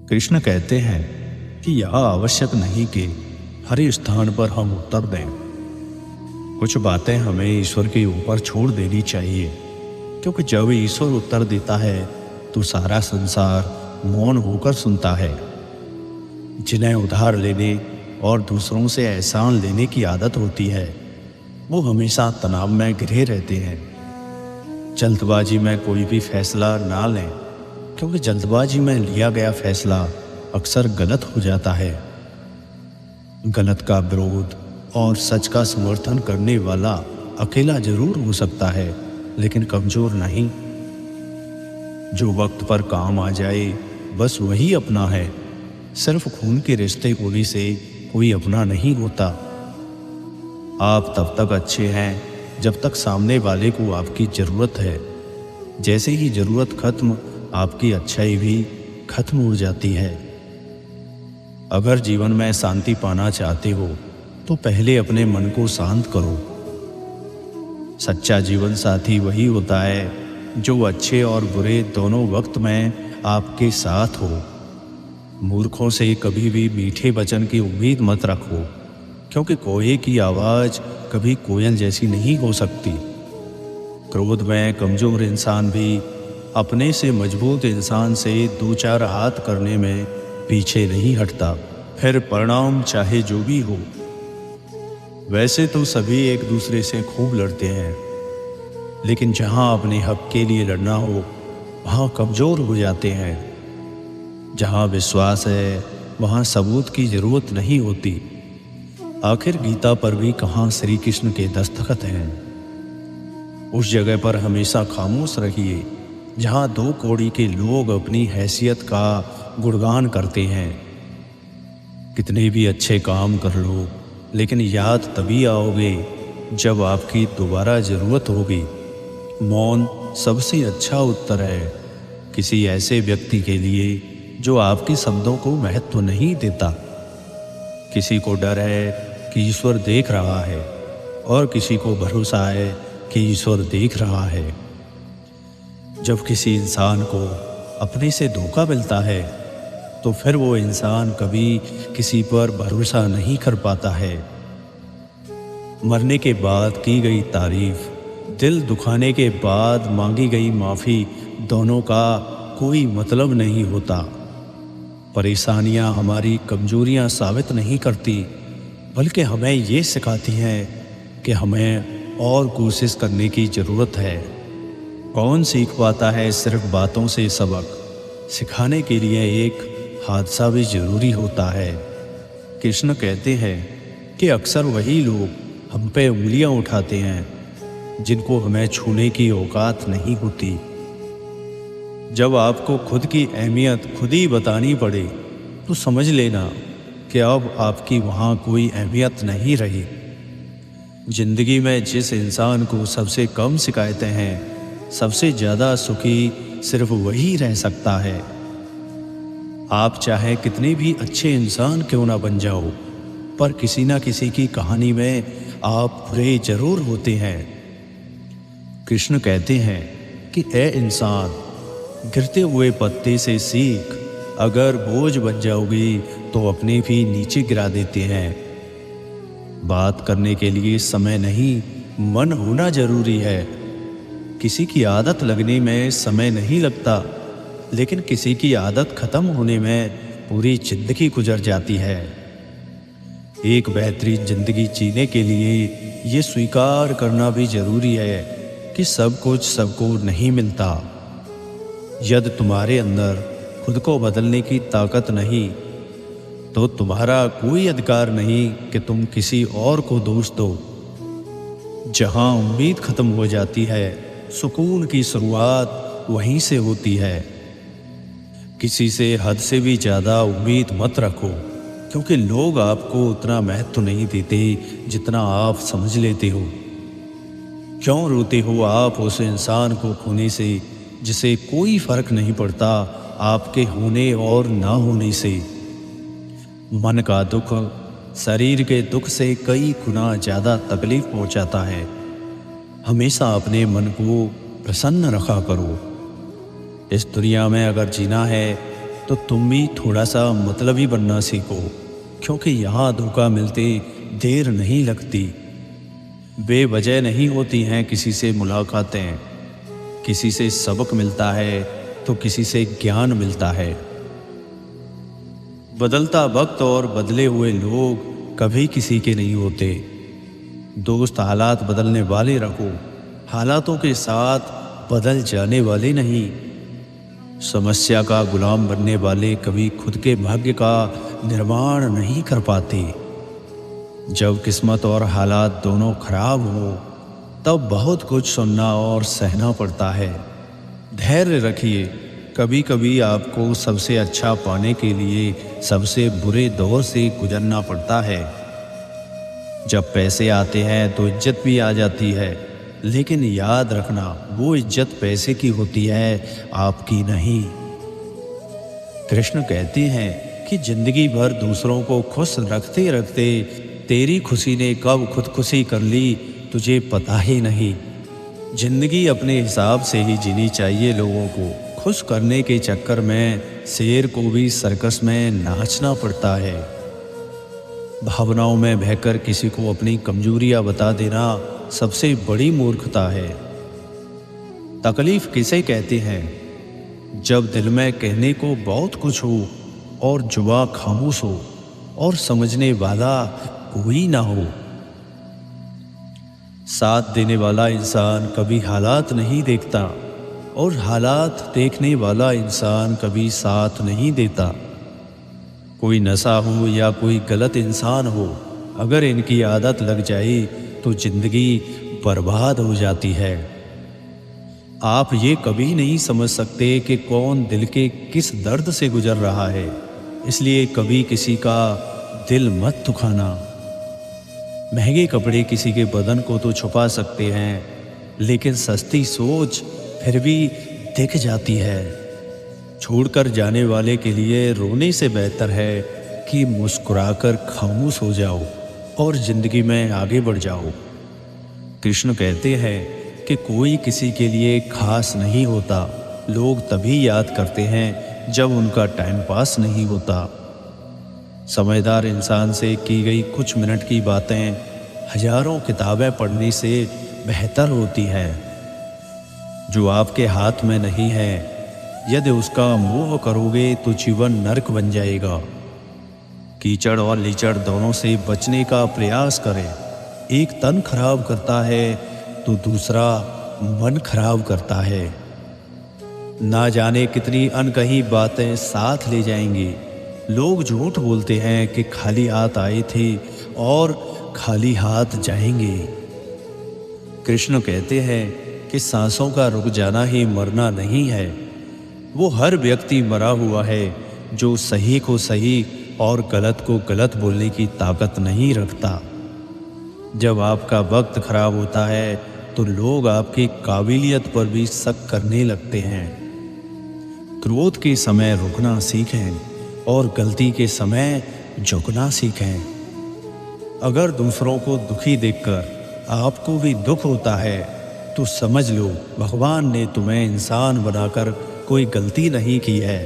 कृष्ण कहते हैं कि यह आवश्यक नहीं कि हर स्थान पर हम उत्तर दें। कुछ बातें हमें ईश्वर के ऊपर छोड़ देनी चाहिए, क्योंकि जब ईश्वर उत्तर देता है तो सारा संसार मौन होकर सुनता है। जिन्हें उधार लेने और दूसरों से एहसान लेने की आदत होती है, वो हमेशा तनाव में घिरे रहते हैं। जल्दबाजी में कोई भी फैसला ना लें, क्योंकि जल्दबाजी में लिया गया फैसला अक्सर गलत हो जाता है। गलत का विरोध और सच का समर्थन करने वाला अकेला जरूर हो सकता है, लेकिन कमजोर नहीं। जो वक्त पर काम आ जाए बस वही अपना है। सिर्फ खून के रिश्ते होने से कोई अपना नहीं होता। आप तब तक अच्छे हैं जब तक सामने वाले को आपकी ज़रूरत है। जैसे ही ज़रूरत खत्म, आपकी अच्छाई भी खत्म हो जाती है। अगर जीवन में शांति पाना चाहते हो तो पहले अपने मन को शांत करो। सच्चा जीवन साथी वही होता है जो अच्छे और बुरे दोनों वक्त में आपके साथ हो। मूर्खों से कभी भी मीठे वचन की उम्मीद मत रखो, क्योंकि कोए की आवाज़ कभी कोयल जैसी नहीं हो सकती। क्रोध में कमज़ोर इंसान भी अपने से मजबूत इंसान से दो चार हाथ करने में पीछे नहीं हटता, फिर परिणाम चाहे जो भी हो। वैसे तो सभी एक दूसरे से खूब लड़ते हैं, लेकिन जहाँ अपने हक के लिए लड़ना हो वहाँ कमज़ोर हो जाते हैं। जहाँ विश्वास है वहाँ सबूत की ज़रूरत नहीं होती। आखिर गीता पर भी कहाँ श्री कृष्ण के दस्तखत हैं। उस जगह पर हमेशा खामोश रहिए जहाँ दो कौड़ी के लोग अपनी हैसियत का गुणगान करते हैं। कितने भी अच्छे काम कर लो, लेकिन याद तभी आओगे जब आपकी दोबारा ज़रूरत होगी। मौन सबसे अच्छा उत्तर है किसी ऐसे व्यक्ति के लिए जो आपके शब्दों को महत्व नहीं देता। किसी को डर है कि ईश्वर देख रहा है, और किसी को भरोसा है कि ईश्वर देख रहा है। जब किसी इंसान को अपने से धोखा मिलता है तो फिर वो इंसान कभी किसी पर भरोसा नहीं कर पाता है। मरने के बाद की गई तारीफ, दिल दुखाने के बाद मांगी गई माफ़ी, दोनों का कोई मतलब नहीं होता। परेशानियां हमारी कमजोरियां साबित नहीं करती, बल्कि हमें ये सिखाती हैं कि हमें और कोशिश करने की ज़रूरत है। कौन सीख पाता है सिर्फ बातों से सबक? सिखाने के लिए एक हादसा भी ज़रूरी होता है। कृष्ण कहते हैं कि अक्सर वही लोग हम पे उंगलियां उठाते हैं जिनको हमें छूने की औकात नहीं होती। जब आपको खुद की अहमियत खुद ही बतानी पड़े तो समझ लेना कि अब आपकी वहाँ कोई अहमियत नहीं रही। जिंदगी में जिस इंसान को सबसे कम शिकायतें हैं, सबसे ज़्यादा सुखी सिर्फ वही रह सकता है। आप चाहे कितने भी अच्छे इंसान क्यों ना बन जाओ, पर किसी ना किसी की कहानी में आप बुरे जरूर होते हैं। कृष्ण कहते हैं कि ए इंसान, गिरते हुए पत्ते से सीख, अगर बोझ बन जाओगी तो अपने भी नीचे गिरा देते हैं। बात करने के लिए समय नहीं, मन होना जरूरी है। किसी की आदत लगने में समय नहीं लगता, लेकिन किसी की आदत खत्म होने में पूरी जिंदगी गुजर जाती है। एक बेहतरीन जिंदगी जीने के लिए ये स्वीकार करना भी जरूरी है कि सब कुछ सबको नहीं मिलता। यदि तुम्हारे अंदर खुद को बदलने की ताकत नहीं, तो तुम्हारा कोई अधिकार नहीं कि तुम किसी और को दोष दो। जहां उम्मीद खत्म हो जाती है, सुकून की शुरुआत वहीं से होती है। किसी से हद से भी ज़्यादा उम्मीद मत रखो, क्योंकि लोग आपको उतना महत्व नहीं देते जितना आप समझ लेते हो। क्यों रोते हो आप उस इंसान को खोने से जिसे कोई फर्क नहीं पड़ता आपके होने और ना होने से? मन का दुख शरीर के दुख से कई गुना ज़्यादा तकलीफ पहुंचाता है। हमेशा अपने मन को प्रसन्न रखा करो। इस दुनिया में अगर जीना है तो तुम भी थोड़ा सा मतलबी बनना सीखो, क्योंकि यहाँ धोखा मिलते देर नहीं लगती। बेवजह नहीं होती हैं किसी से मुलाकातें, किसी से सबक मिलता है तो किसी से ज्ञान मिलता है। बदलता वक्त और बदले हुए लोग कभी किसी के नहीं होते। दोस्त हालात बदलने वाले रखो, हालातों के साथ बदल जाने वाले नहीं। समस्या का गुलाम बनने वाले कभी खुद के भाग्य का निर्माण नहीं कर पाते। जब किस्मत और हालात दोनों खराब हो तब बहुत कुछ सुनना और सहना पड़ता है। धैर्य रखिए, कभी कभी आपको सबसे अच्छा पाने के लिए सबसे बुरे दौर से गुजरना पड़ता है। जब पैसे आते हैं तो इज्जत भी आ जाती है, लेकिन याद रखना वो इज्जत पैसे की होती है, आपकी नहीं। कृष्ण कहते हैं कि जिंदगी भर दूसरों को खुश रखते रखते तेरी खुशी ने कब खुदकुशी कर ली तुझे पता ही नहीं। जिंदगी अपने हिसाब से ही जीनी चाहिए। लोगों को खुश करने के चक्कर में शेर को भी सर्कस में नाचना पड़ता है। भावनाओं में बहकर किसी को अपनी कमजोरियां बता देना सबसे बड़ी मूर्खता है। तकलीफ किसे कहते हैं? जब दिल में कहने को बहुत कुछ हो और जुबां खामोश हो और समझने वाला कोई ना हो। साथ देने वाला इंसान कभी हालात नहीं देखता और हालात देखने वाला इंसान कभी साथ नहीं देता। कोई नशा हो या कोई गलत इंसान हो, अगर इनकी आदत लग जाए तो जिंदगी बर्बाद हो जाती है। आप ये कभी नहीं समझ सकते कि कौन दिल के किस दर्द से गुजर रहा है, इसलिए कभी किसी का दिल मत दुखाना। महंगे कपड़े किसी के बदन को तो छुपा सकते हैं, लेकिन सस्ती सोच फिर भी दिख जाती है। छोड़कर जाने वाले के लिए रोने से बेहतर है कि मुस्कुराकर खामोश हो जाओ और जिंदगी में आगे बढ़ जाओ। कृष्ण कहते हैं कि कोई किसी के लिए खास नहीं होता। लोग तभी याद करते हैं जब उनका टाइम पास नहीं होता। समझदार इंसान से की गई कुछ मिनट की बातें हजारों किताबें पढ़ने से बेहतर होती हैं। जो आपके हाथ में नहीं है, यदि उसका मोह करोगे तो जीवन नरक बन जाएगा। कीचड़ और लीचड़ दोनों से बचने का प्रयास करें। एक तन खराब करता है तो दूसरा मन खराब करता है। ना जाने कितनी अनकही बातें साथ ले जाएंगी। लोग झूठ बोलते हैं कि खाली हाथ आए थे और खाली हाथ जाएंगे। कृष्ण कहते हैं कि सांसों का रुक जाना ही मरना नहीं है। वो हर व्यक्ति मरा हुआ है जो सही को सही और गलत को गलत बोलने की ताकत नहीं रखता। जब आपका वक्त खराब होता है तो लोग आपकी काबिलियत पर भी शक करने लगते हैं। क्रोध के समय रुकना सीखें और गलती के समय झुकना सीखें। अगर दूसरों को दुखी देखकर आपको भी दुख होता है तो समझ लो भगवान ने तुम्हें इंसान बनाकर कोई गलती नहीं की है।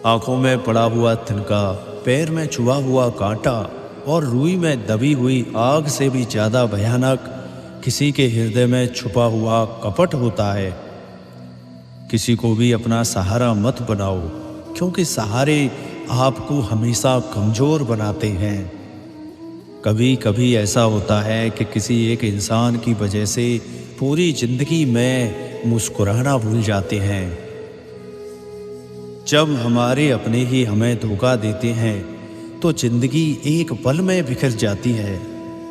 आंखों में पड़ा हुआ तिनका, पैर में चुभा हुआ कांटा और रुई में दबी हुई आग से भी ज्यादा भयानक किसी के हृदय में छुपा हुआ कपट होता है। किसी को भी अपना सहारा मत बनाओ, क्योंकि सहारे आपको हमेशा कमजोर बनाते हैं। कभी कभी ऐसा होता है कि किसी एक इंसान की वजह से पूरी जिंदगी में मुस्कुराना भूल जाते हैं। जब हमारे अपने ही हमें धोखा देते हैं तो जिंदगी एक पल में बिखर जाती है,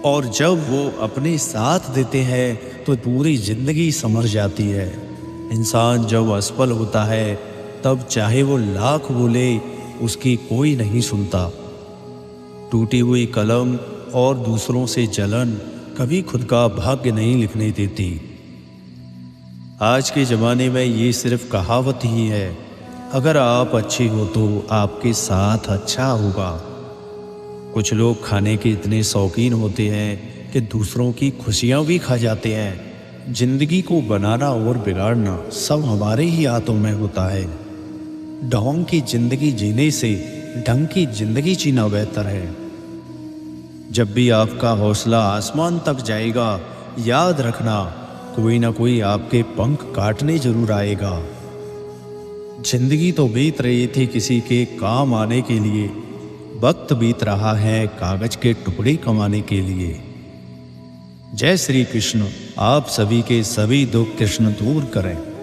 और जब वो अपने साथ देते हैं तो पूरी जिंदगी संवर जाती है। इंसान जब असफल होता है तब चाहे वो लाख बोले उसकी कोई नहीं सुनता। टूटी हुई कलम और दूसरों से जलन कभी खुद का भाग्य नहीं लिखने देती। आज के ज़माने में ये सिर्फ कहावत ही है, अगर आप अच्छी हो तो आपके साथ अच्छा होगा। कुछ लोग खाने के इतने शौकीन होते हैं कि दूसरों की खुशियाँ भी खा जाते हैं। जिंदगी को बनाना और बिगाड़ना सब हमारे ही हाथों में होता है। ढोंग की जिंदगी जीने से ढंग की जिंदगी जीना बेहतर है। जब भी आपका हौसला आसमान तक जाएगा, याद रखना कोई ना कोई आपके पंख काटने जरूर आएगा। जिंदगी तो बीत रही थी किसी के काम आने के लिए, वक्त बीत रहा है कागज के टुकड़े कमाने के लिए। जय श्री कृष्ण। आप सभी के सभी दुख कृष्ण दूर करें।